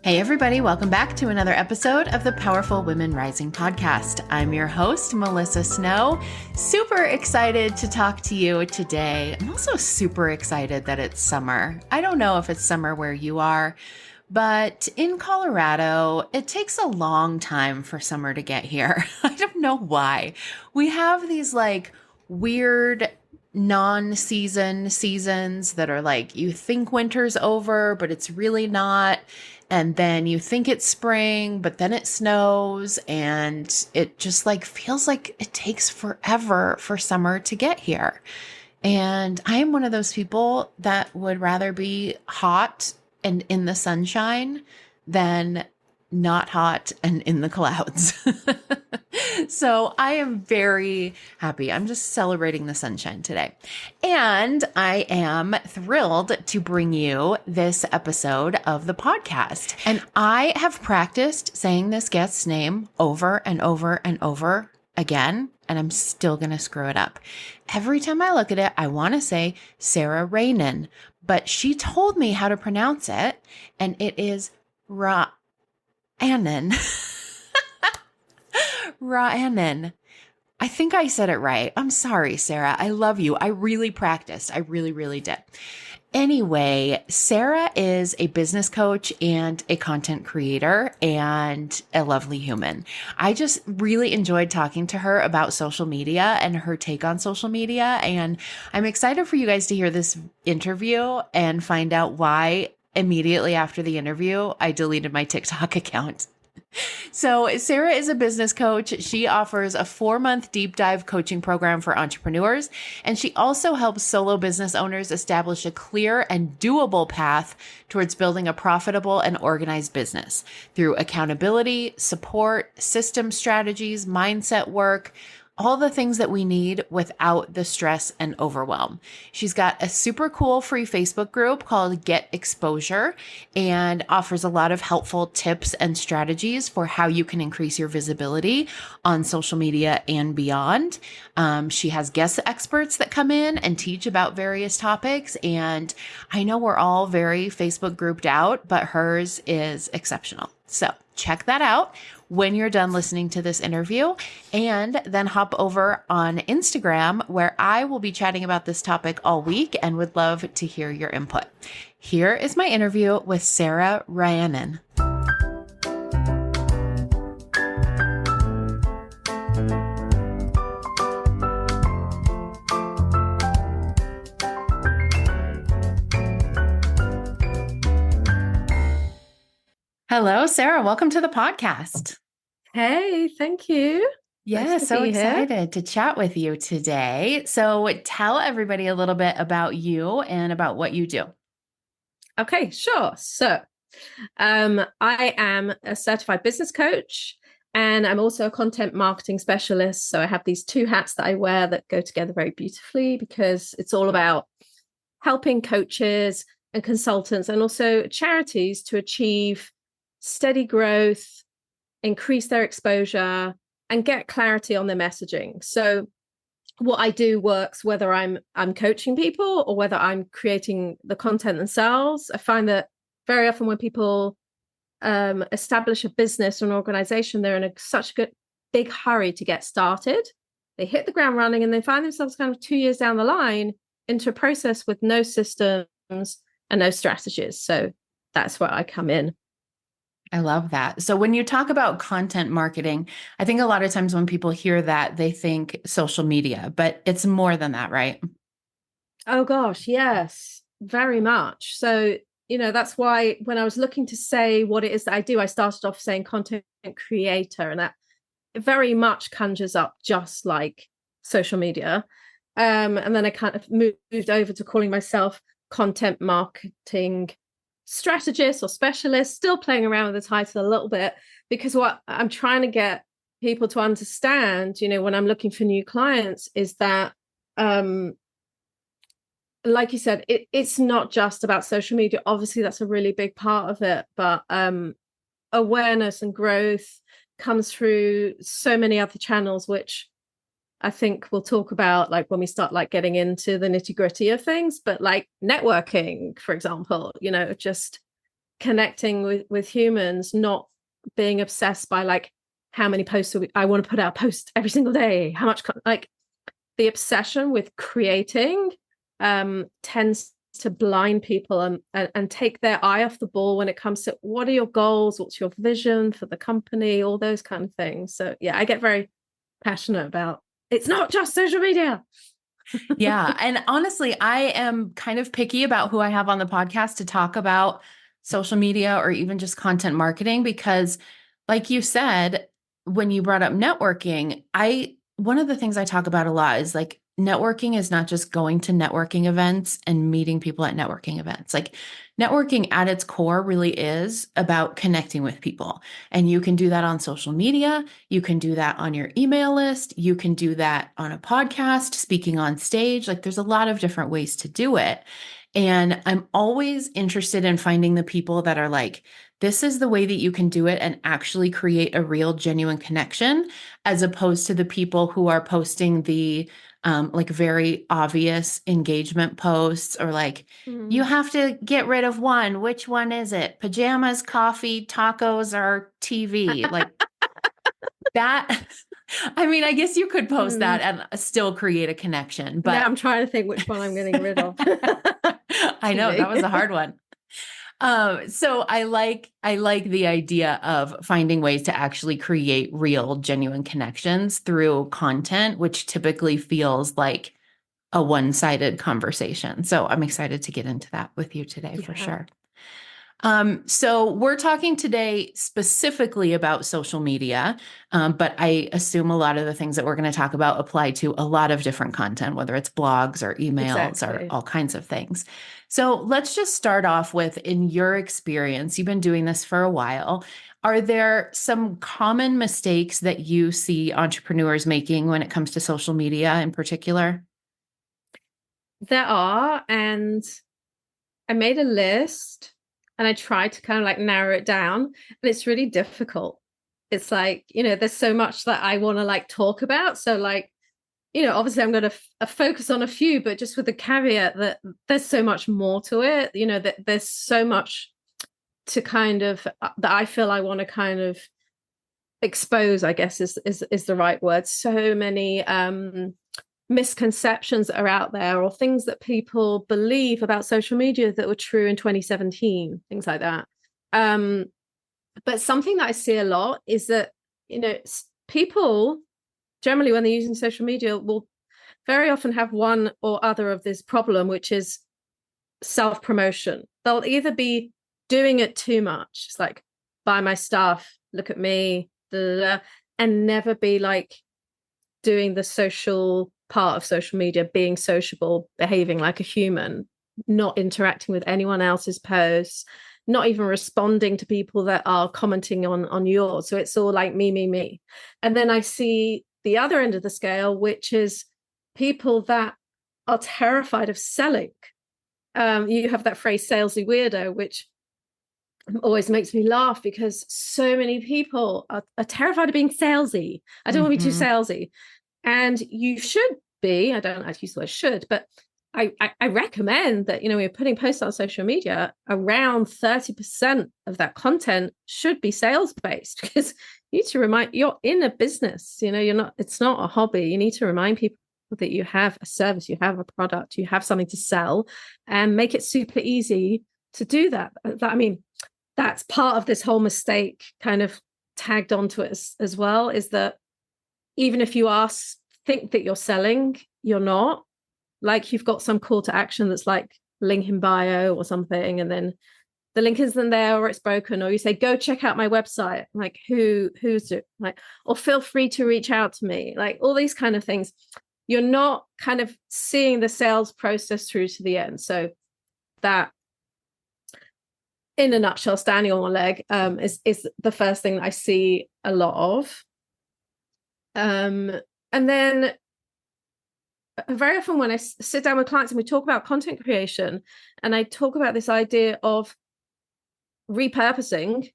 Hey, everybody, welcome back to another episode of the Powerful Women Rising podcast. I'm your host, Melissa Snow. Super excited to talk to you today. I'm also super excited that it's summer. I don't know if it's summer where you are, but in Colorado, it takes a long time for summer to get here. I don't know why. We have these weird non-season seasons that are like, you think winter's over, but it's really not. And then you think it's spring, but then it snows, and it just feels like it takes forever for summer to get here. And I am one of those people that would rather be hot and in the sunshine than not hot and in the clouds. So I am very happy. I'm just celebrating the sunshine today. And I am thrilled to bring you this episode of the podcast. And I have practiced saying this guest's name over and over and over again, and I'm still going to screw it up. Every time I look at it, I want to say Sarah Raanan, but she told me how to pronounce it, and it is Raanan. Raanan. I think I said it right. I'm sorry, Sarah. I love you. I really practiced. I really, really did. Anyway, Sarah is a business coach and a content creator and a lovely human. I just really enjoyed talking to her about social media and her take on social media. And I'm excited for you guys to hear this interview and find out why immediately after the interview, I deleted my TikTok account. So Sarah is a business coach. She offers a 4-month deep dive coaching program for entrepreneurs, and she also helps solo business owners establish a clear and doable path towards building a profitable and organized business through accountability, support, system strategies, mindset work, all the things that we need without the stress and overwhelm. She's got a super cool free Facebook group called Get Exposure and offers a lot of helpful tips and strategies for how you can increase your visibility on social media and beyond. She has guest experts that come in and teach about various topics. And I know we're all very Facebook grouped out, but hers is exceptional. So check that out when you're done listening to this interview, and then hop over on Instagram, where I will be chatting about this topic all week and would love to hear your input. Here is my interview with Sarah Raanan. Hello, Sarah. Welcome to the podcast. Hey, thank you. Yeah, Nice to so be here. excited to chat with you today. So tell everybody a little bit about you and about what you do. Okay, sure. So, I am a certified business coach, and I'm also a content marketing specialist. So I have these two hats that I wear that go together very beautifully, because it's all about helping coaches and consultants and also charities to achieve steady growth, increase their exposure, and get clarity on their messaging. So what I do works whether I'm coaching people or whether I'm creating the content themselves. I find that very often when people establish a business or an organization, they're in such a big hurry to get started. They hit the ground running and they find themselves kind of 2 years down the line into a process with no systems and no strategies. So that's where I come in. I love that. So when you talk about content marketing, I think a lot of times when people hear that, they think social media, but it's more than that, right? Oh gosh, yes, very much. So, that's why when I was looking to say what it is that I do, I started off saying content creator, and that very much conjures up just like social media. And then I kind of moved over to calling myself content marketing strategist or specialist, still playing around with the title a little bit, because what I'm trying to get people to understand, when I'm looking for new clients, is that like you said, it's not just about social media. Obviously that's a really big part of it, but awareness and growth comes through so many other channels, which I think we'll talk about when we start getting into the nitty-gritty of things, but networking, for example, just connecting with humans, not being obsessed by like how many posts I want to put out a post every single day, how much like the obsession with creating tends to blind people and take their eye off the ball when it comes to what are your goals, what's your vision for the company, all those kind of things. So yeah, I get very passionate about it's not just social media. Yeah. And honestly, I am kind of picky about who I have on the podcast to talk about social media or even just content marketing, because like you said, when you brought up networking, one of the things I talk about a lot is like networking is not just going to networking events and meeting people at networking events. Like networking at its core really is about connecting with people. And you can do that on social media. You can do that on your email list. You can do that on a podcast, speaking on stage. Like there's a lot of different ways to do it. And I'm always interested in finding the people that are like, this is the way that you can do it and actually create a real, genuine connection, as opposed to the people who are posting the like very obvious engagement posts or like, you have to get rid of one. Which one is it? Pajamas, coffee, tacos, or TV? Like that. I mean, I guess you could post that and still create a connection, but now I'm trying to think which one I'm getting rid of. I know that was a hard one. So I like the idea of finding ways to actually create real, genuine connections through content, which typically feels like a one-sided conversation. So I'm excited to get into that with you today for sure. So we're talking today specifically about social media, but I assume a lot of the things that we're going to talk about apply to a lot of different content, whether it's blogs or emails or all kinds of things. So let's just start off with, in your experience, you've been doing this for a while. Are there some common mistakes that you see entrepreneurs making when it comes to social media in particular? There are, and I made a list and I tried to kind of like narrow it down, and it's really difficult. It's like, there's so much that I want to like talk about. So like, obviously I'm going to focus on a few, but just with the caveat that there's so much more to it, that there's so much to kind of that I feel I want to kind of expose, I guess is the right word. So many misconceptions that are out there, or things that people believe about social media that were true in 2017, things like that. But something that I see a lot is that, people generally, when they're using social media, will very often have one or other of this problem, which is self-promotion. They'll either be doing it too much. It's like, buy my stuff, look at me, blah, blah, blah, and never be like doing the social part of social media, being sociable, behaving like a human, not interacting with anyone else's posts, not even responding to people that are commenting on yours. So it's all like me. And then I see the other end of the scale, which is people that are terrified of selling. You have that phrase salesy weirdo, which always makes me laugh, because so many people are terrified of being salesy. I don't want to be too salesy. And you should be, I don't like to use the word should, but I recommend that, when you're putting posts on social media, around 30% of that content should be sales based, because you need to you're in a business, it's not a hobby. You need to remind people that you have a service, you have a product, you have something to sell, and make it super easy to do that. I mean, that's part of this whole mistake kind of tagged onto it as well, is that even if you think that you're selling, you're not. Like, you've got some call to action that's like link in bio or something, and then the link isn't there, or it's broken, or you say, go check out my website. Like, who's it? Like, or feel free to reach out to me. Like, all these kind of things. You're not kind of seeing the sales process through to the end. So that, in a nutshell, standing on one leg is the first thing that I see a lot of. And then very often when I sit down with clients and we talk about content creation, and I talk about this idea of repurposing,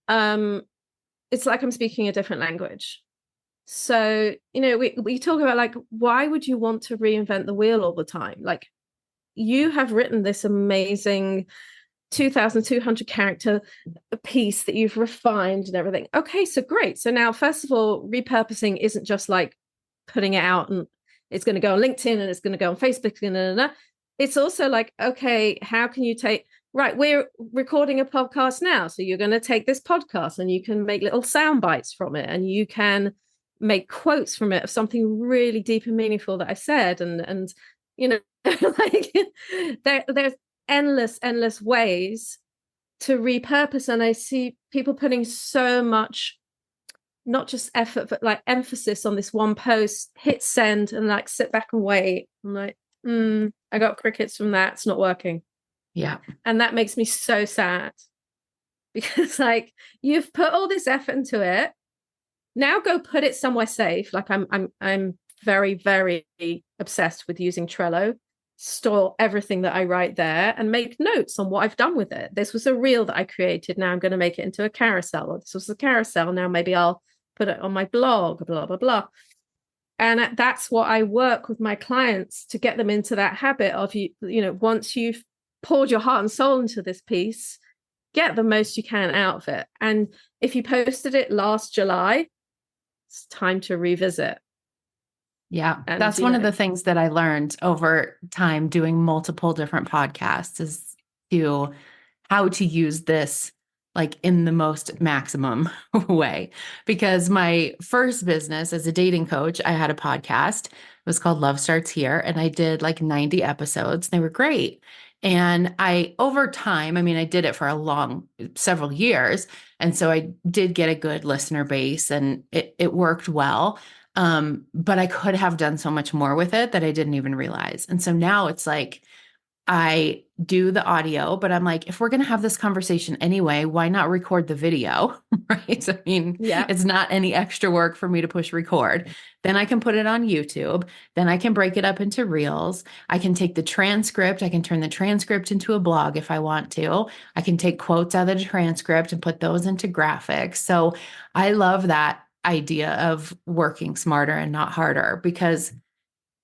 it's like I'm speaking a different language. So, we talk about like, why would you want to reinvent the wheel all the time? Like, you have written this amazing 2,200 character piece that you've refined and everything. Okay, so great. So now, first of all, repurposing isn't just like putting it out and it's going to go on LinkedIn and it's going to go on Facebook. It's also like, okay, how can you right, we're recording a podcast now. So you're going to take this podcast and you can make little sound bites from it and you can make quotes from it of something really deep and meaningful that I said. And like there's endless ways to repurpose. And I see people putting so much, not just effort, but like emphasis on this one post, hit send and like sit back and wait. I'm like, I got crickets from that. It's not working. Yeah. And that makes me so sad because like you've put all this effort into it. Now go put it somewhere safe. Like I'm very, very obsessed with using Trello, store everything that I write there and make notes on what I've done with it. This was a reel that I created. Now I'm going to make it into a carousel. Or this was a carousel. Now maybe I'll put it on my blog, blah, blah, blah. And that's what I work with my clients to get them into that habit of, once you've poured your heart and soul into this piece, get the most you can out of it. And if you posted it last July, it's time to revisit. Yeah, that's one of the things that I learned over time doing multiple different podcasts is how to use this like in the most maximum way. Because my first business as a dating coach, I had a podcast. It was called Love Starts Here. And I did like 90 episodes. They were great. And over time, I did it for several years. And so I did get a good listener base and it worked well. But I could have done so much more with it that I didn't even realize. And so now it's like, I do the audio, but I'm like, if we're going to have this conversation anyway, why not record the video? Right. It's not any extra work for me to push record. Then I can put it on YouTube. Then I can break it up into reels. I can take the transcript. I can turn the transcript into a blog if I want to. I can take quotes out of the transcript and put those into graphics. So I love that idea of working smarter and not harder, because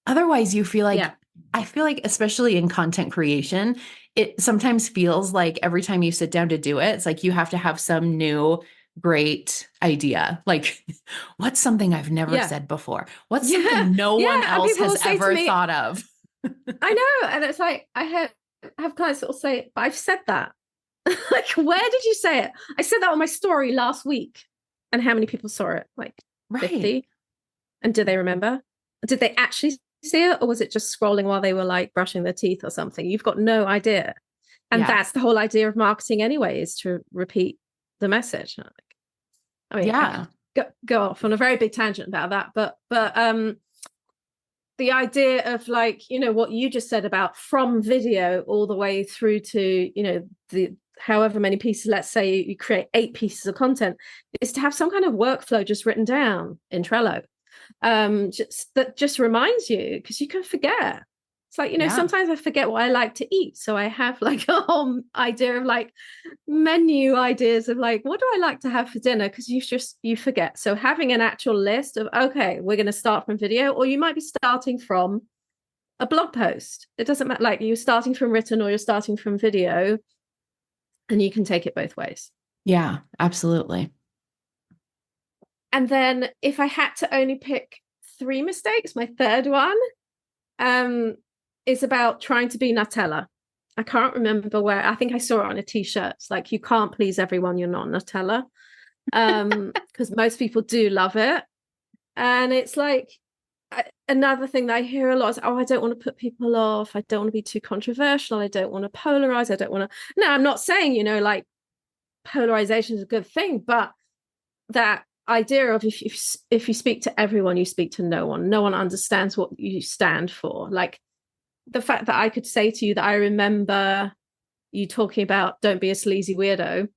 otherwise you feel like, I feel like, especially in content creation, it sometimes feels like every time you sit down to do it, it's like you have to have some new great idea. Like, what's something I've never said before? What's something no one else has ever thought of? I know. And it's like, I have clients that will say, but I've said that. Like, where did you say it? I said that on my story last week. And how many people saw it? Like 50. And did they remember? Did they actually see it, or was it just scrolling while they were like brushing their teeth or something? You've got no idea. And that's the whole idea of marketing anyway, is to repeat the message. I go off on a very big tangent about that, but the idea of like, what you just said about from video all the way through to, the however many pieces, let's say you create 8 pieces of content, is to have some kind of workflow just written down in Trello. That just reminds you, because you can forget. It's like, sometimes I forget what I like to eat. So I have like a whole idea of like menu ideas of like, what do I like to have for dinner? Because you forget. So having an actual list of, okay, we're going to start from video, or you might be starting from a blog post. It doesn't matter. Like, you're starting from written or you're starting from video, and you can take it both ways. Yeah, absolutely. And then if I had to only pick 3 mistakes, my third one is about trying to be Nutella. I can't remember where. I think I saw it on a t-shirt. It's like, you can't please everyone. You're not Nutella. Because most people do love it. And it's like, another thing that I hear a lot is, I don't want to put people off. I don't want to be too controversial. I don't want to polarize. I don't want to. No, I'm not saying, like polarization is a good thing, but that idea of if you speak to everyone, you speak to no one understands what you stand for. Like, the fact that I could say to you that I remember you talking about don't be a sleazy weirdo,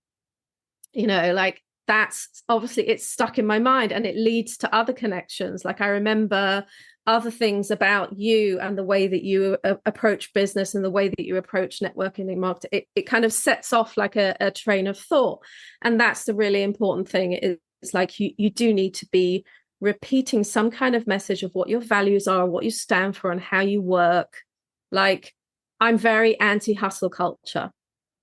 like, that's obviously, it's stuck in my mind, and it leads to other connections. Like, I remember other things about you and the way that you approach business and the way that you approach networking and marketing. It kind of sets off like a train of thought. And that's the really important thing. It's like you do need to be repeating some kind of message of what your values are, what you stand for, and how you work. Like, I'm very anti-hustle culture.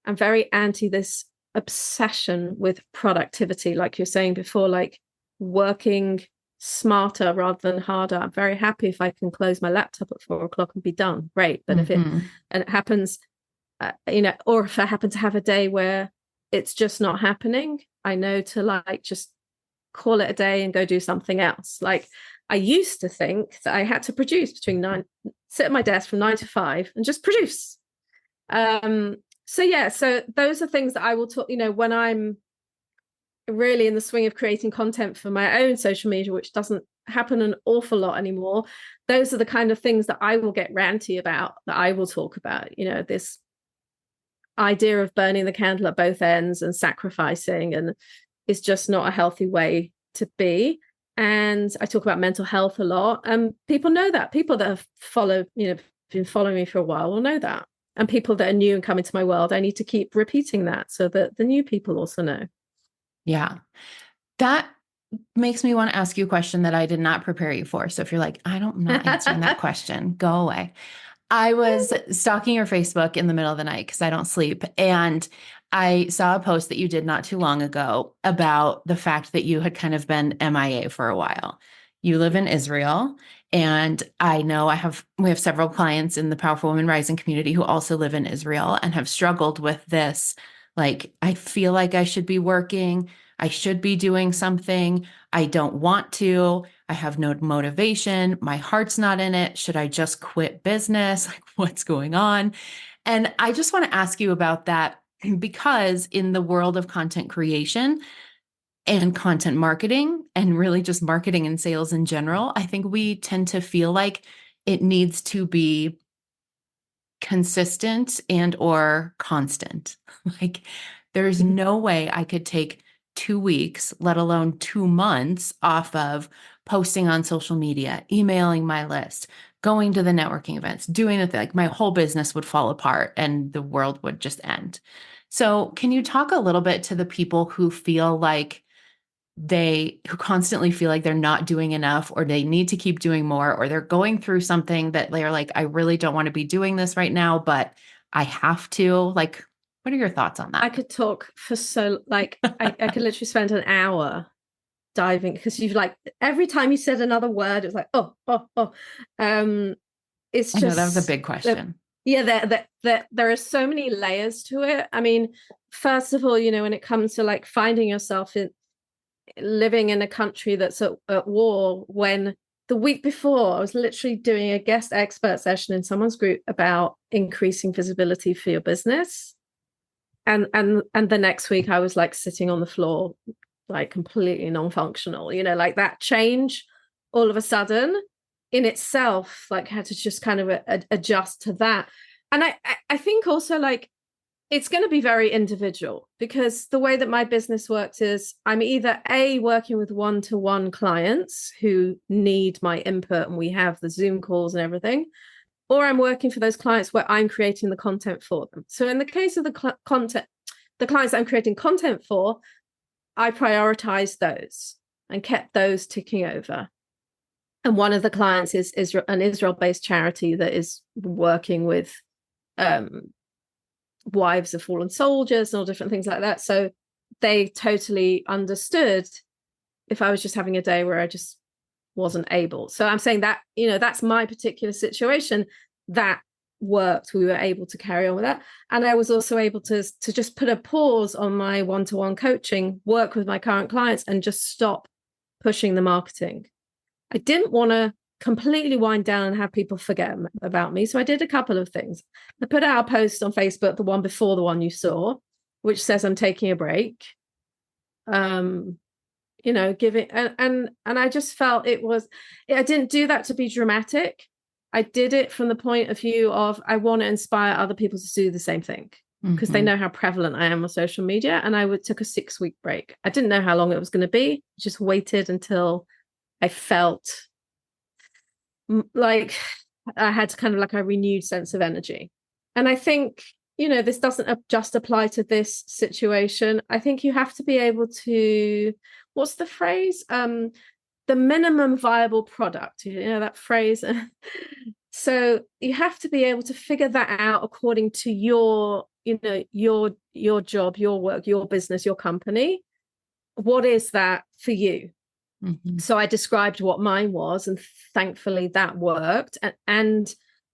I'm very anti this obsession with productivity, like you're saying before, like working smarter rather than harder. I'm very happy if I can close my laptop at 4 o'clock and be done. Great. But if it happens, or if I happen to have a day where it's just not happening, I know to like just call it a day and go do something else. Like I used to think that I had to produce sit at my desk from 9 to 5 and just produce. So those are things that I will talk, when I'm really in the swing of creating content for my own social media, which doesn't happen an awful lot anymore. Those are the kind of things that I will get ranty about, that I will talk about, this idea of burning the candle at both ends and sacrificing, and is just not a healthy way to be. And I talk about mental health a lot, and people know that. People that have been following me for a while will know that. And people that are new and come into my world, I need to keep repeating that so that the new people also know. Yeah. That makes me want to ask you a question that I did not prepare you for. So if you're like, I'm not answering that question, go away. I was stalking your Facebook in the middle of the night because I don't sleep. And I saw a post that you did not too long ago about the fact that you had kind of been MIA for a while. You live in Israel, and I know we have several clients in the Powerful Women Rising community who also live in Israel and have struggled with this. Like, I feel like I should be working. I should be doing something. I don't want to. I have no motivation. My heart's not in it. Should I just quit business? Like, what's going on? And I just want to ask you about that, because in the world of content creation and content marketing, and really just marketing and sales in general, I think we tend to feel like it needs to be consistent and or constant. Like, there's no way I could take 2 weeks, let alone 2 months, off of posting on social media, emailing my list, going to the networking events, doing the thing. Like, my whole business would fall apart and the world would just end. So can you talk a little bit to the people who feel like who constantly feel like they're not doing enough, or they need to keep doing more, or they're going through something that they're like, I really don't want to be doing this right now, but I have to? Like, what are your thoughts on that? I could talk for I could literally spend an hour diving, because you've like, every time you said another word, it's like, it's I know that was a just big question. there are so many layers to it. I mean, first of all, when it comes to like finding yourself living in a country that's at war, when the week before I was literally doing a guest expert session in someone's group about increasing visibility for your business, and the next week I was like sitting on the floor, like completely non-functional, like that change all of a sudden in itself, like, had to just kind of adjust to that. And I think also, like, it's going to be very individual, because the way that my business works is I'm either working with one-to-one clients who need my input, and we have the Zoom calls and everything, or I'm working for those clients where I'm creating the content for them. So in the case of the clients I'm creating content for, I prioritized those and kept those ticking over. And one of the clients is an Israel-based charity that is working with wives of fallen soldiers and all different things like that. So they totally understood if I was just having a day where I just wasn't able. So I'm saying that, that's my particular situation. That worked. We were able to carry on with that. And I was also able to just put a pause on my one-to-one coaching, work with my current clients, and just stop pushing the marketing. I didn't want to completely wind down and have people forget about me. So I did a couple of things. I put out a post on Facebook, the one before the one you saw, which says I'm taking a break. Giving and I just felt I didn't do that to be dramatic. I did it from the point of view of I want to inspire other people to do the same thing, because they know how prevalent I am on social media. And I took a 6-week break. I didn't know how long it was going to be. Just waited until I felt like I had kind of like a renewed sense of energy. And I think, this doesn't just apply to this situation. I think you have to be able to, what's the phrase? The minimum viable product, that phrase. So you have to be able to figure that out according to your your job, your work, your business, your company, what is that for you? Mm-hmm. So I described what mine was, and thankfully that worked. And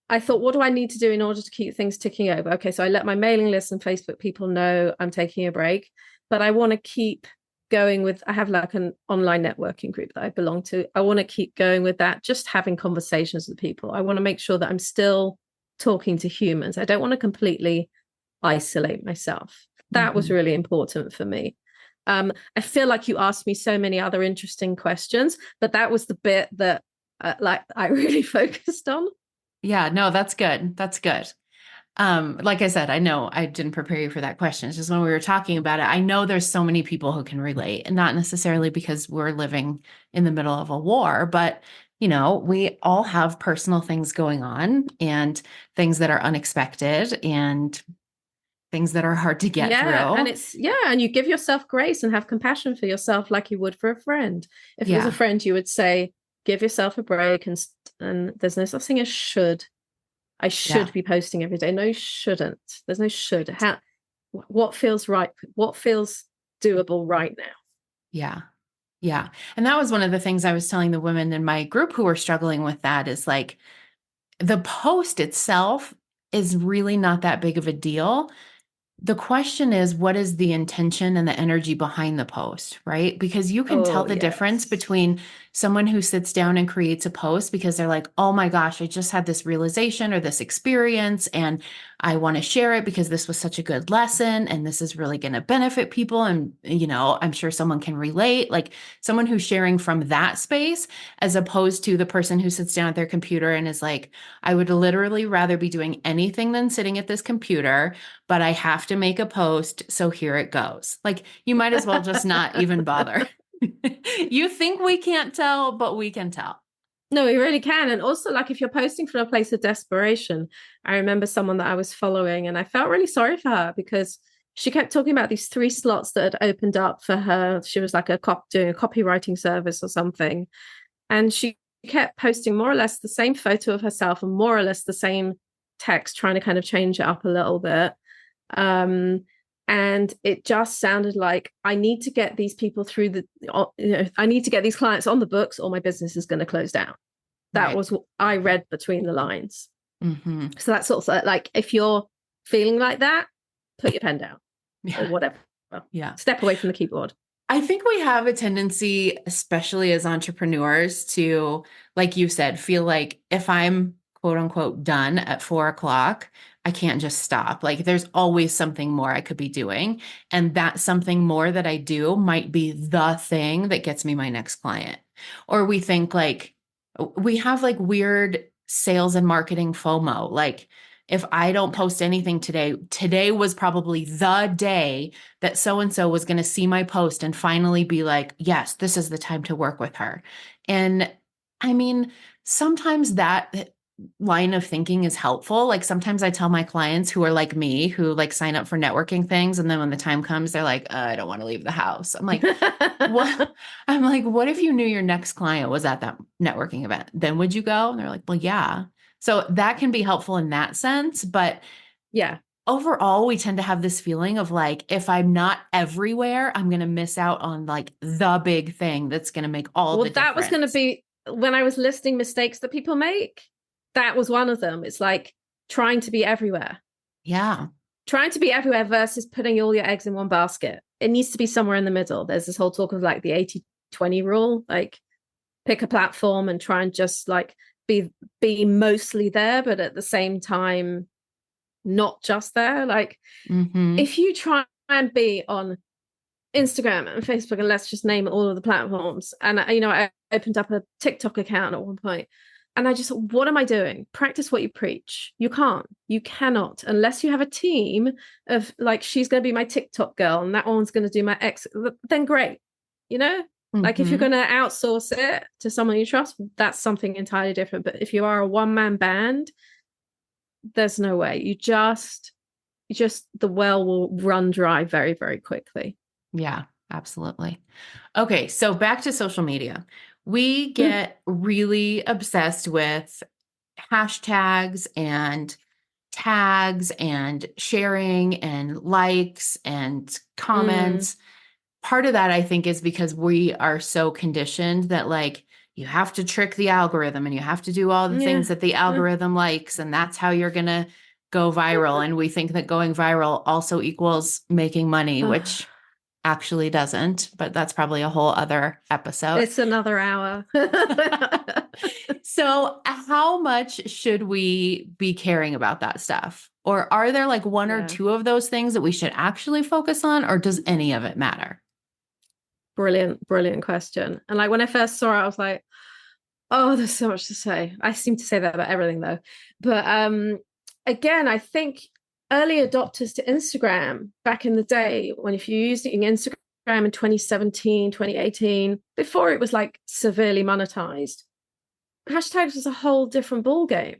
I thought, what do I need to do in order to keep things ticking over? Okay, so I let my mailing list and Facebook people know I'm taking a break, but I want to keep going with, I have like an online networking group that I belong to. I want to keep going with that, just having conversations with people. I want to make sure that I'm still talking to humans. I don't want to completely isolate myself. That was really important for me. I feel like you asked me so many other interesting questions, but that was the bit that I really focused on. Yeah, no, that's good. That's good. Like I said, I know I didn't prepare you for that question. It's just when we were talking about it, I know there's so many people who can relate, and not necessarily because we're living in the middle of a war, but we all have personal things going on and things that are unexpected and things that are hard to get Yeah, and through. and you give yourself grace and have compassion for yourself like you would for a friend. If it was a Yeah. friend, you would say, give yourself a break, and there's no such thing as should. I Yeah. should be posting every day. No, you shouldn't. There's no should. What feels right? What feels doable right now? Yeah. Yeah. And that was one of the things I was telling the women in my group who were struggling with that is like the post itself is really not that big of a deal. The question is, what is the intention and the energy behind the post, right? Because you can tell Oh, the difference yes. between someone who sits down and creates a post because they're like, oh my gosh, I just had this realization or this experience and I want to share it because this was such a good lesson and this is really going to benefit people. And, I'm sure someone can relate, like someone who's sharing from that space, as opposed to the person who sits down at their computer and is like, I would literally rather be doing anything than sitting at this computer, but I have to make a post. So here it goes. Like you might as well just not even bother. You think we can't tell, but we can tell. No, we really can. And also, like, if you're posting from a place of desperation, I remember someone that I was following and I felt really sorry for her because she kept talking about these 3 slots that had opened up for her. She was like doing a copywriting service or something. And she kept posting more or less the same photo of herself and more or less the same text, trying to kind of change it up a little bit. And it just sounded like I need to get these people through I need to get these clients on the books or my business is going to close down. That Right. was what I read between the lines. Mm-hmm. So that's sort of like, if you're feeling like that, put your pen down or Yeah. whatever. Yeah. Step away from the keyboard. I think we have a tendency, especially as entrepreneurs, to, like you said, feel like if I'm quote unquote done at 4 o'clock, I can't just stop. Like there's always something more I could be doing. And that something more that I do might be the thing that gets me my next client. Or we think like we have like weird sales and marketing FOMO. Like if I don't post anything today, today was probably the day that so and so was going to see my post and finally be like, yes, this is the time to work with her. And I mean, sometimes that line of thinking is helpful. Like sometimes I tell my clients who are like me, who like sign up for networking things. And then when the time comes, they're like, I don't want to leave the house. I'm like, what? I'm like, what if you knew your next client was at that networking event? Then would you go? And they're like, well, yeah. So that can be helpful in that sense. But Yeah. overall, we tend to have this feeling of like, if I'm not everywhere, I'm going to miss out on like the big thing that's going to make all Well, the that was going to difference. be when I was listing mistakes that people make. That was one of them. It's like trying to be everywhere. Yeah. Trying to be everywhere versus putting all your eggs in one basket. It needs to be somewhere in the middle. There's this whole talk of like the 80-20 rule, like pick a platform and try and just like be mostly there, but at the same time, not just there. Like Mm-hmm. if you try and be on Instagram and Facebook, and let's just name all of the platforms. And I opened up a TikTok account at one point, and I just, what am I doing? Practice what you preach. You cannot, unless you have a team of like, she's going to be my TikTok girl, and that one's going to do my X. Then great, you know. Like if you're Mm-hmm. going to outsource it to someone you trust, that's something entirely different. But if you are a one-man band, there's no way. You just the well will run dry very, very quickly. Yeah, absolutely. Okay, so back to social media. We get really obsessed with hashtags and tags and sharing and likes and Mm. comments. Part of that, I think, is because we are so conditioned that like you have to trick the algorithm and you have to do all the things Yeah. that the algorithm likes, and that's how you're going to go viral. And we think that going viral also equals making money, which actually doesn't, but that's probably a whole other episode. It's another hour. So, how much should we be caring about that stuff? Or are there like one or Yeah. two of those things that we should actually focus on, or does any of it matter? Brilliant question. And like when I first saw it, I was like, oh, there's so much to say. I seem to say that about everything though. But again, I think early adopters to Instagram back in the day, when if you used it in Instagram in 2017, 2018, before it was like severely monetized, hashtags was a whole different ball game.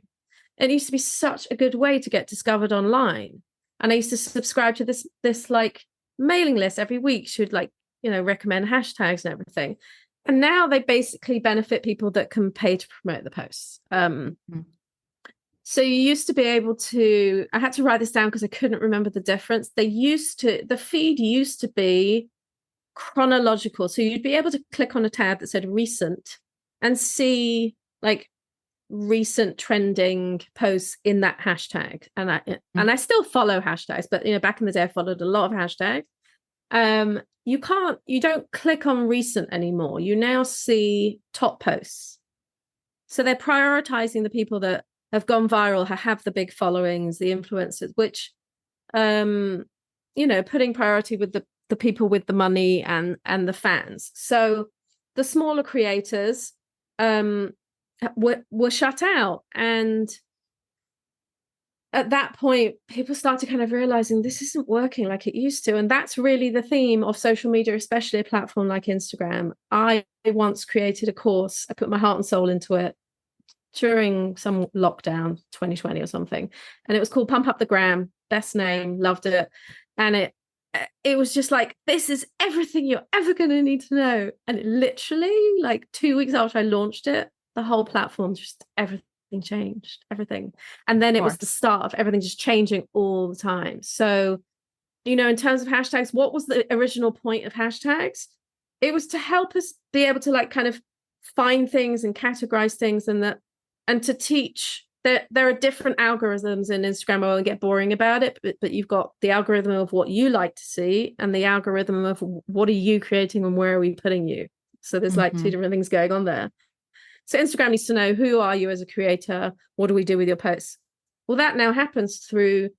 It used to be such a good way to get discovered online. And I used to subscribe to this like mailing list every week. She would like, recommend hashtags and everything. And now they basically benefit people that can pay to promote the posts. So you used to be able to, I had to write this down because I couldn't remember the difference. The feed used to be chronological. So you'd be able to click on a tab that said recent and see like recent trending posts in that hashtag. And I still follow hashtags, but back in the day I followed a lot of hashtags. You don't click on recent anymore. You now see top posts. So they're prioritizing the people that have gone viral, have the big followings, the influencers, which putting priority with the people with the money and the fans. So the smaller creators were shut out. And at that point, people started kind of realizing this isn't working like it used to. And that's really the theme of social media, especially a platform like Instagram. I once created a course. I put my heart and soul into it during some lockdown, 2020 or something. And it was called Pump Up the Gram. Best name, loved it. And it was just like, this is everything you're ever going to need to know. And it literally, like 2 weeks after I launched it, the whole platform, just everything changed, everything. And then it was the start of everything just changing all the time. So, in terms of hashtags, what was the original point of hashtags? It was to help us be able to like kind of find things and categorize things, and to teach. There are different algorithms in Instagram. I won't get boring about it, but you've got the algorithm of what you like to see and the algorithm of what are you creating and where are we putting you. So there's like two different things going on there. So Instagram needs to know, who are you as a creator? What do we do with your posts? Well, that now happens through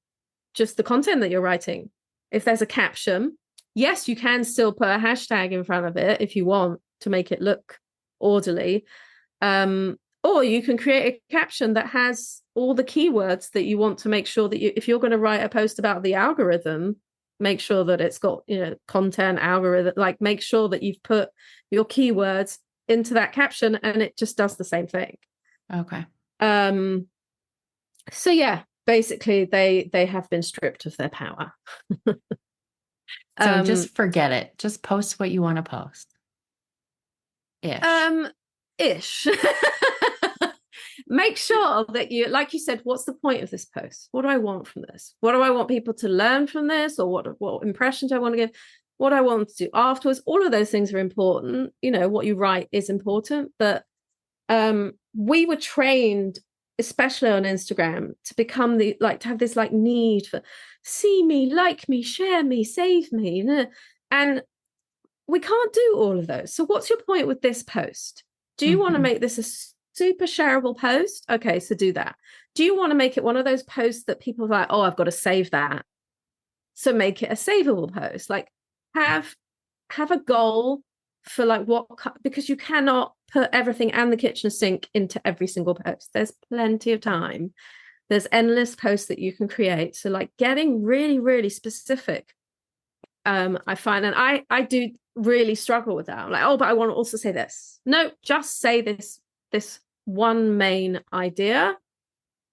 just the content that you're writing. If there's a caption, yes, you can still put a hashtag in front of it if you want to make it look orderly. Or you can create a caption that has all the keywords that you want to make sure that if you're going to write a post about the algorithm, make sure that it's got, content algorithm, like make sure that you've put your keywords into that caption and it just does the same thing. Okay. So yeah, basically they have been stripped of their power. So just forget it. Just post what you want to post. Ish. Make sure that you, like you said, what's the point of this post? What do I want from this? What do I want people to learn from this? Or what impressions I want to give? What I want to do afterwards? All of those things are important. What you write is important. But we were trained, especially on Instagram, to become to have this like need for see me, like me, share me, save me. And we can't do all of those. So what's your point with this post? Do you want to make this a super shareable post? Okay, so do that. Do you want to make it one of those posts that people are like, oh, I've got to save that? So make it a savable post. Like have a goal for like because you cannot put everything and the kitchen sink into every single post. There's plenty of time. There's endless posts that you can create. So like getting really, really specific. I find, and I do really struggle with that. I'm like, oh, but I want to also say this. No, just say this one main idea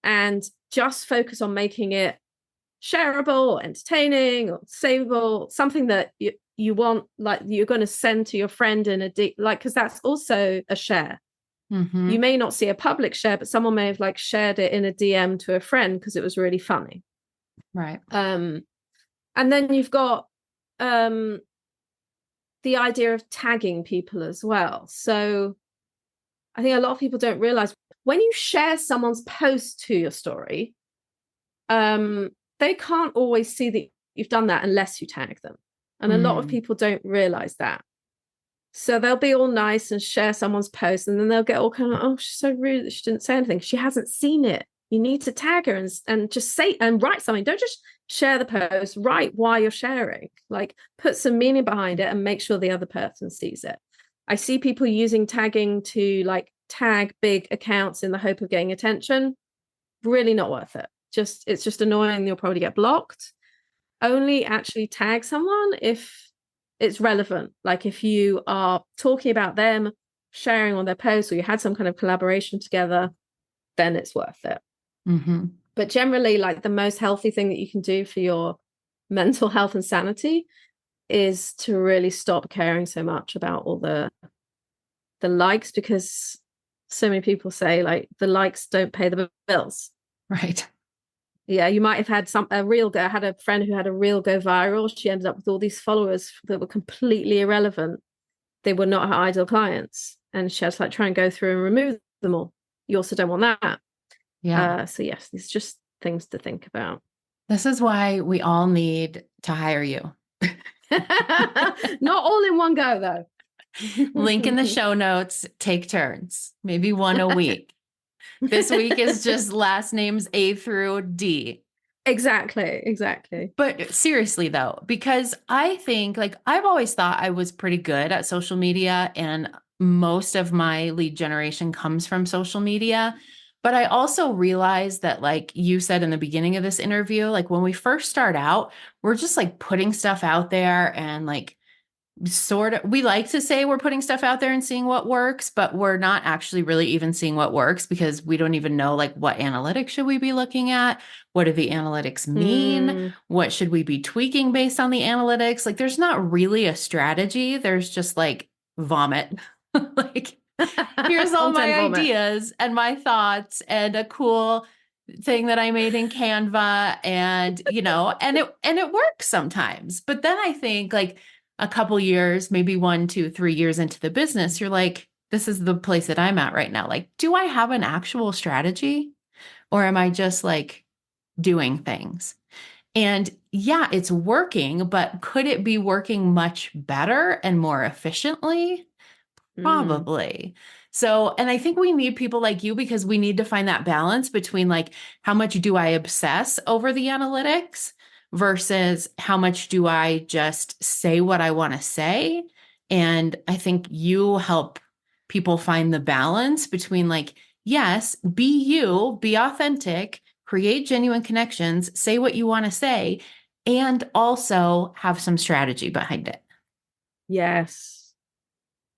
and just focus on making it shareable or entertaining or savable, something that you want, like you're going to send to your friend in because that's also a share. Mm-hmm. You may not see a public share, but someone may have like shared it in a DM to a friend because it was really funny. Right. And then you've got the idea of tagging people as well. So I think a lot of people don't realize when you share someone's post to your story, they can't always see that you've done that unless you tag them. And a lot of people don't realize that. So they'll be all nice and share someone's post, and then they'll get all kind of, oh, she's so rude that she didn't say anything. She hasn't seen it. You need to tag her and just say and write something. Don't just share the post, write why you're sharing. Like put some meaning behind it and make sure the other person sees it. I see people using tagging to like tag big accounts in the hope of getting attention. Really not worth it. It's just annoying. You'll probably get blocked. Only actually tag someone if it's relevant. Like if you are talking about them, sharing on their posts, or you had some kind of collaboration together, then it's worth it. Mm-hmm. But generally, like the most healthy thing that you can do for your mental health and sanity is to really stop caring so much about all the likes, because so many people say like the likes don't pay the bills. Right. Yeah, you might have had a reel go. I had a friend who had a reel go viral. She ended up with all these followers that were completely irrelevant. They were not her ideal clients, and she had to like try and go through and remove them all. You also don't want that. Yeah. So yes, it's just things to think about. This is why we all need to hire you. Not all in one go, though. Link in the show notes. Take turns, maybe one a week. This week is just last names A through D. Exactly. But seriously, though, because I think like I've always thought I was pretty good at social media, and most of my lead generation comes from social media. But I also realized that, like you said in the beginning of this interview, like when we first start out, we're just like putting stuff out there and like sort of, we like to say we're putting stuff out there and seeing what works, but we're not actually really even seeing what works because we don't even know like what analytics should we be looking at? What do the analytics mean? What should we be tweaking based on the analytics? Like there's not really a strategy. There's just like vomit. Like here's all my ideas and my thoughts and a cool thing that I made in Canva, and and it works sometimes. But then I think like a couple years, maybe 1, 2, 3 years into the business, you're like, this is the place that I'm at right now. Like, do I have an actual strategy, or am I just like doing things? And yeah, it's working, but could it be working much better and more efficiently? Probably. So, and I think we need people like you because we need to find that balance between like, how much do I obsess over the analytics versus how much do I just say what I want to say? And I think you help people find the balance between like, yes, be you, be authentic, create genuine connections, say what you want to say, and also have some strategy behind it. Yes.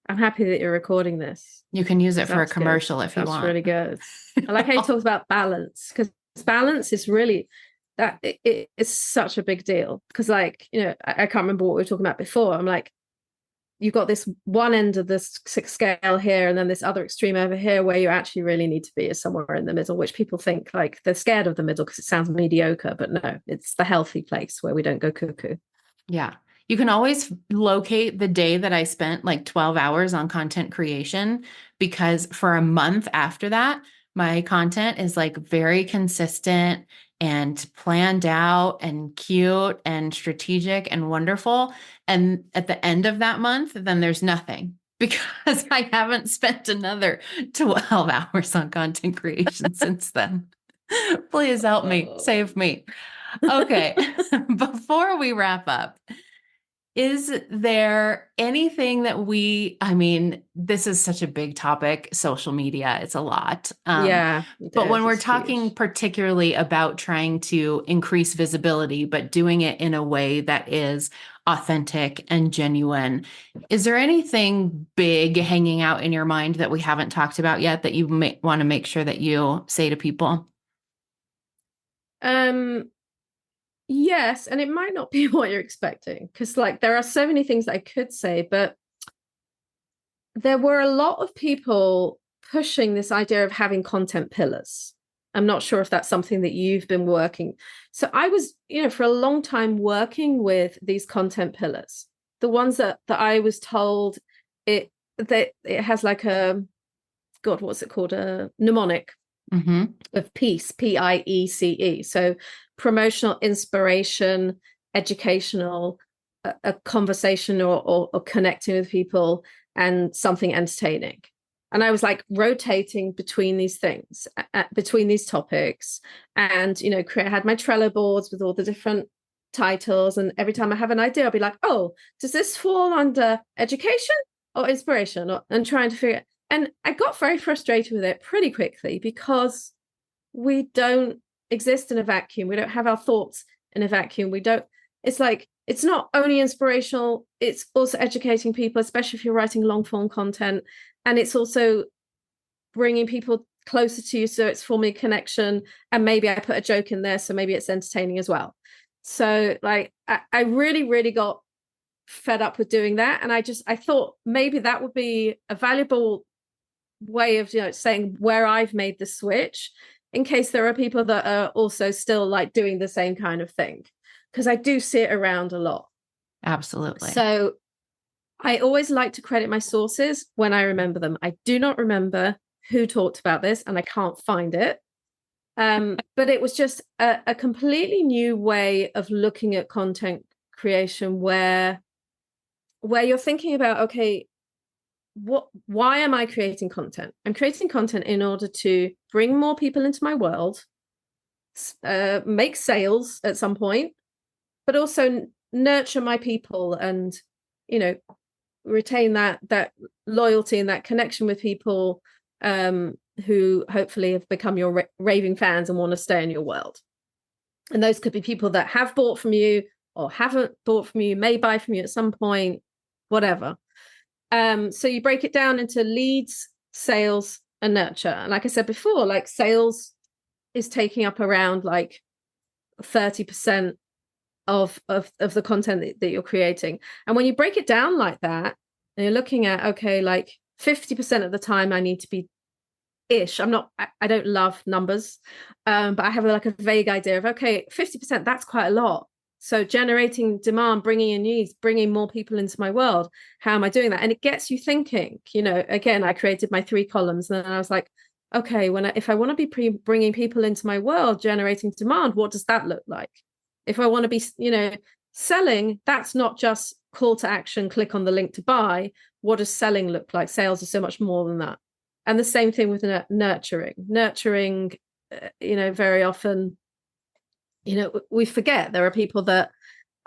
I'm happy that you're recording this. You can use it for a commercial if you want. That's really good. I like how you talk about balance, because balance is really that it's such a big deal. Because like, I can't remember what we were talking about before. I'm like, you've got this one end of this scale here, and then this other extreme over here where you actually really need to be is somewhere in the middle, which people think like they're scared of the middle because it sounds mediocre. But no, it's the healthy place where we don't go cuckoo. Yeah. You can always locate the day that I spent like 12 hours on content creation, because for a month after that, my content is like very consistent and planned out and cute and strategic and wonderful. And at the end of that month, then there's nothing because I haven't spent another 12 hours on content creation since then. Please help me, save me. Okay. Before we wrap up, is there anything that this is such a big topic, social media, it's a lot. Yeah. But when we're talking particularly about trying to increase visibility, but doing it in a way that is authentic and genuine, is there anything big hanging out in your mind that we haven't talked about yet that you may want to make sure that you say to people? Yes, and it might not be what you're expecting, because like there are so many things I could say, but there were a lot of people pushing this idea of having content pillars. I'm not sure if that's something that you've been working. So I was, for a long time working with these content pillars, the ones that I was told it has like a, God, what's it called? A mnemonic of peace, PIECE. So promotional, inspiration, educational, a conversation or connecting with people, and something entertaining. And I was like rotating between these things, between these topics, and had my Trello boards with all the different titles. And every time I have an idea, I'll be like, oh, does this fall under education or inspiration? And trying to figure. And I got very frustrated with it pretty quickly, because we don't exist in a vacuum. We don't have our thoughts in a vacuum. It's like, it's not only inspirational, it's also educating people, especially if you're writing long form content. And it's also bringing people closer to you. So it's forming a connection. And maybe I put a joke in there, so maybe it's entertaining as well. So like, I really, really got fed up with doing that. And I thought maybe that would be a valuable way of, saying where I've made the switch, in case there are people that are also still like doing the same kind of thing. Because I do see it around a lot. Absolutely. So I always like to credit my sources when I remember them. I do not remember who talked about this, and I can't find it. But it was just a completely new way of looking at content creation, where you're thinking about, okay, why am I creating content? I'm creating content in order to bring more people into my world, make sales at some point, but also nurture my people and, retain that loyalty and that connection with people who hopefully have become your raving fans and want to stay in your world. And those could be people that have bought from you or haven't bought from you, may buy from you at some point, whatever. So you break it down into leads, sales, and nurture. And like I said before, like sales is taking up around like 30% of the content that you're creating. And when you break it down like that, and you're looking at, okay, like 50% of the time I need to be ish. I don't love numbers, but I have like a vague idea of, okay, 50%, that's quite a lot. So generating demand, bringing in needs, bringing more people into my world. How am I doing that? And it gets you thinking, again, I created my 3 columns, and then I was like, okay, if I want to be bringing people into my world, generating demand, what does that look like? If I want to be, selling, that's not just call to action, click on the link to buy. What does selling look like? Sales is so much more than that. And the same thing with nurturing, very often, we forget there are people that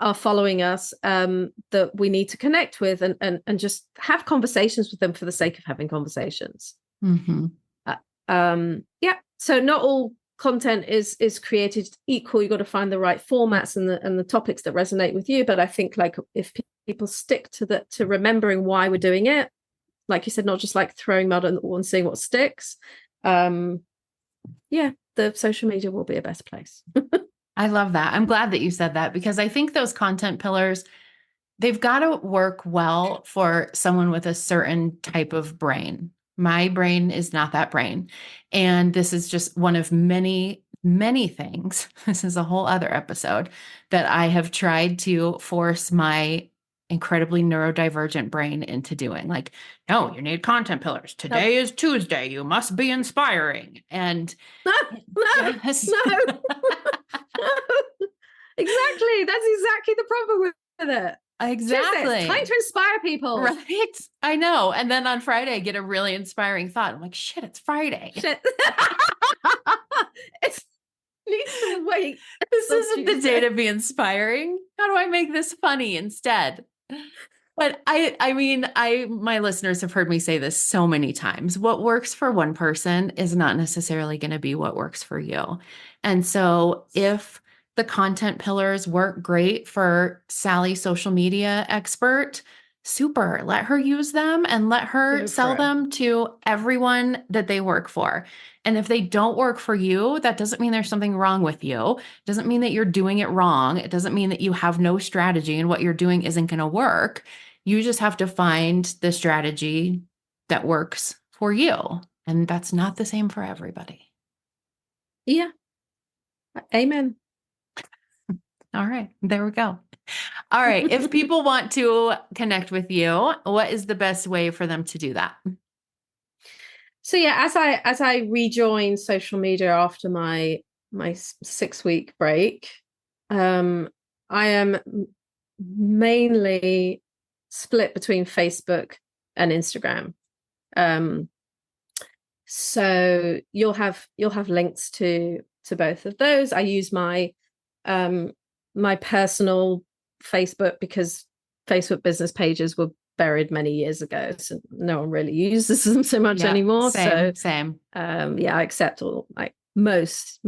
are following us that we need to connect with and just have conversations with them for the sake of having conversations. So not all content is created equal. You've got to find the right formats and the topics that resonate with you. But I think like if people stick to remembering why we're doing it, like you said, not just like throwing mud on the wall and seeing what sticks, the social media will be a better place. I love that. I'm glad that you said that, because I think those content pillars, they've got to work well for someone with a certain type of brain. My brain is not that brain. And this is just one of many, many things. This is a whole other episode that I have tried to force my incredibly neurodivergent brain into doing. Like, no, you need content pillars. Today is Tuesday. You must be inspiring. And no. Exactly. That's exactly the problem with it. Exactly. It's time to inspire people. Right. I know. And then on Friday, I get a really inspiring thought. I'm like, shit, it's Friday. Shit. It needs to wait. This isn't the day to be inspiring. How do I make this funny instead? But my listeners have heard me say this so many times. What works for one person is not necessarily going to be what works for you. And so if the content pillars work great for Sally, social media expert, super. Let her use them and let her sell them to everyone that they work for. And if they don't work for you, that doesn't mean there's something wrong with you. It doesn't mean that you're doing it wrong. It doesn't mean that you have no strategy and what you're doing isn't going to work. You just have to find the strategy that works for you. And that's not the same for everybody. Yeah. Amen. All right. There we go. All right. If people want to connect with you, what is the best way for them to do that? So yeah, as I rejoined social media after my 6-week break, I am mainly split between Facebook and Instagram. So you'll have links to both of those. I use my my personal Facebook because Facebook business pages were buried many years ago, so no one really uses them so much anymore. Same. Yeah, I accept all most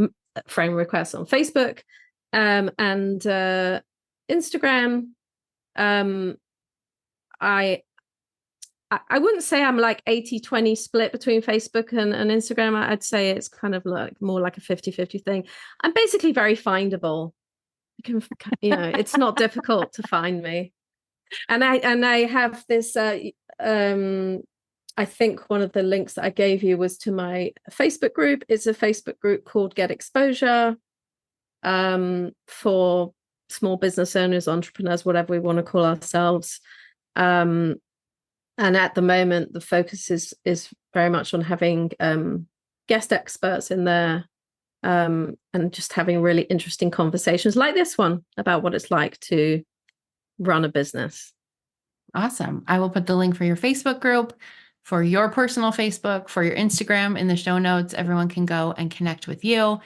friend requests on Facebook, and Instagram. I wouldn't say I'm like 80-20 split between Facebook and Instagram. I'd say it's kind of like more like a 50-50 thing. I'm basically very findable. You can, it's not difficult to find me. And I have this I think one of the links that I gave you was to my Facebook group. It's a Facebook group called Get Exposure, for small business owners, entrepreneurs, whatever we want to call ourselves. And at the moment, the focus is very much on having guest experts in there, and just having really interesting conversations like this one about what it's like to run a business. Awesome. I will put the link for your Facebook group, for your personal Facebook, for your Instagram in the show notes. Everyone can go and connect with you.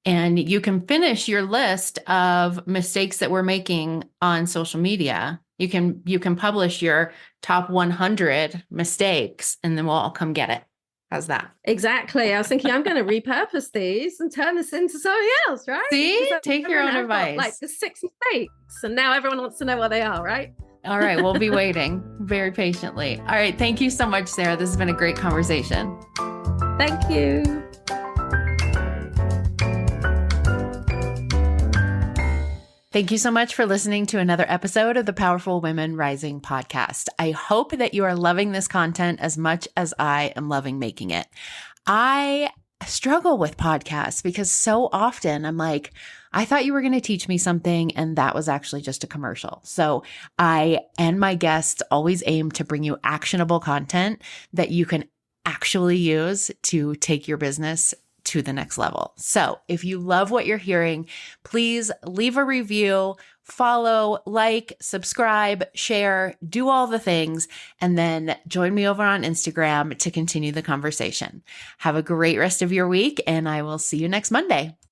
And you can finish your list of mistakes that we're making on social media. You can publish your top 100 mistakes, and then we'll all come get it. How's that? Exactly. I was thinking I'm going to repurpose these and turn this into something else, right? See? Take your own advice. Like the 6 mistakes, and now everyone wants to know what they are, right? All right. We'll be waiting very patiently. All right. Thank you so much, Sarah. This has been a great conversation. Thank you. Thank you so much for listening to another episode of the Powerful Women Rising podcast. I hope that you are loving this content as much as I am loving making it. I struggle with podcasts because so often I'm like, I thought you were going to teach me something, and that was actually just a commercial. So I and my guests always aim to bring you actionable content that you can actually use to take your business to the next level. So if you love what you're hearing, please leave a review, follow, like, subscribe, share, do all the things, and then join me over on Instagram to continue the conversation. Have a great rest of your week, and I will see you next Monday.